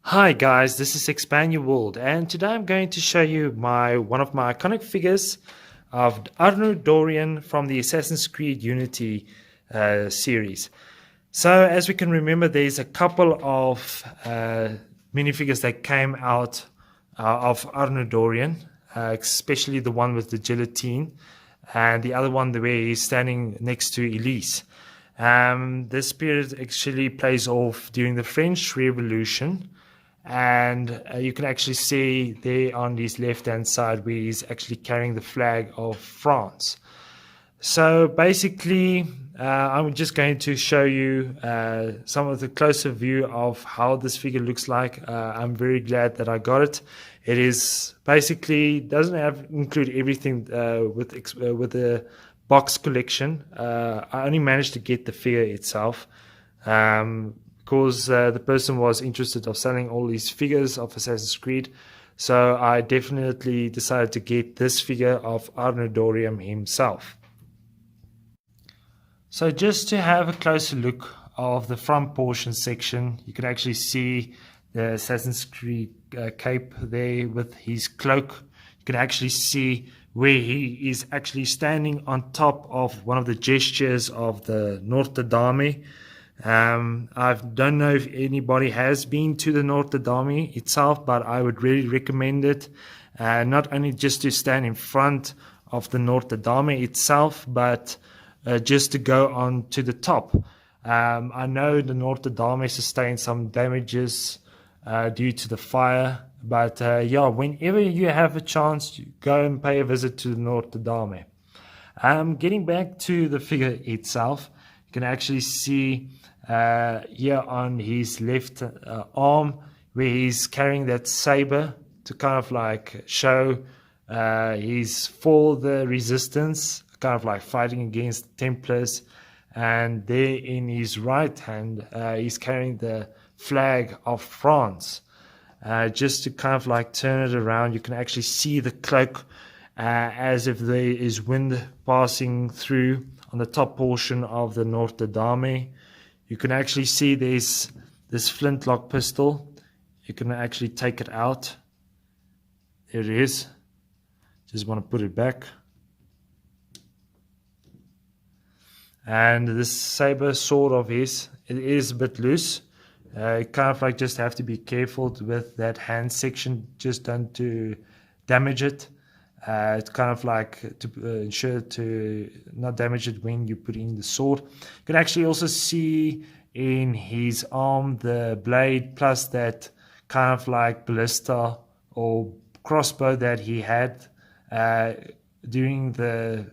Hi guys, this is Expand Your World, and today I'm going to show you one of my iconic figures of Arno Dorian from the Assassin's Creed Unity series. So as we can remember, there's a couple of minifigures that came out of Arno Dorian, especially the one with the guillotine and the other one where he's standing next to Elise. This period actually plays off during the French Revolution. And you can actually see there on his left-hand side where he's actually carrying the flag of France. So basically, I'm just going to show you some of the closer view of how this figure looks like. I'm very glad that I got it. It is basically doesn't include everything with the box collection. I only managed to get the figure itself. Because the person was interested of selling all these figures of Assassin's Creed. So I definitely decided to get this figure of Arno Dorian himself. So just to have a closer look of the front portion section, you can actually see the Assassin's Creed cape there with his cloak. You can actually see where he is actually standing on top of one of the gestures of the Norte. I don't know if anybody has been to the Norte itself, but I would really recommend it. Not only just to stand in front of the Norte itself, but just to go on to the top. I know the Norte sustained some damages due to the fire, but yeah, whenever you have a chance, go and pay a visit to the Norte. Getting back to the figure itself, you can actually see here on his left arm where he's carrying that saber to kind of like show he's for the resistance, kind of like fighting against Templars. And there in his right hand, he's carrying the flag of France. Just to kind of like turn it around, you can actually see the cloak as if there is wind passing through on the top portion of the Norte. You can actually see there's this flintlock pistol. You can actually take it out. There it is. Just want to put it back. And this saber sword of his, it is a bit loose. You kind of like just have to be careful with that hand section, just don't to damage it. It's kind of like to ensure to not damage it when you put in the sword. You can actually also see in his arm the blade plus that kind of like ballista or crossbow that he had during the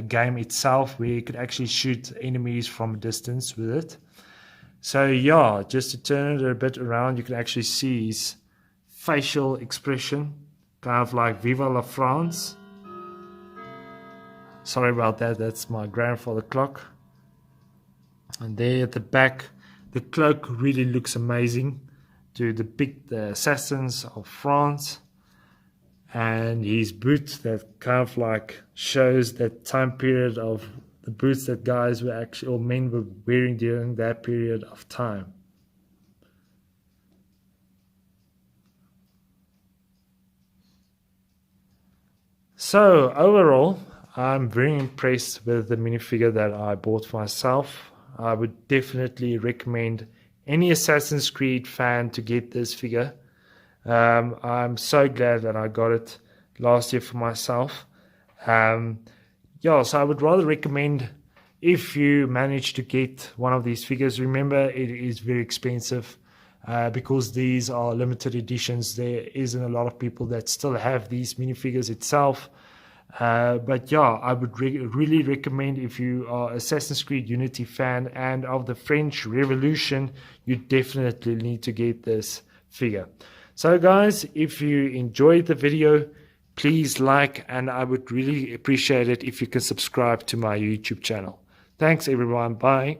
game itself, where you could actually shoot enemies from a distance with it. So yeah, just to turn it a bit around, you can actually see his facial expression. Kind of like Viva la France. Sorry about that, that's my grandfather clock. And there at the back, the cloak really looks amazing to depict the assassins of France. And his boots that kind of like shows that time period of the boots that guys were actually, or men were wearing during that period of time. So overall, I'm very impressed with the minifigure that I bought for myself. I would definitely recommend any Assassin's Creed fan to get this figure. I'm so glad that I got it last year for myself. Yeah, so I would rather recommend, if you manage to get one of these figures, remember it is very expensive. Because these are limited editions, there isn't a lot of people that still have these minifigures itself. But yeah, I would really recommend, if you are Assassin's Creed Unity fan and of the French Revolution, you definitely need to get this figure. So guys, if you enjoyed the video, please like, and I would really appreciate it if you can subscribe to my YouTube channel. Thanks everyone, bye.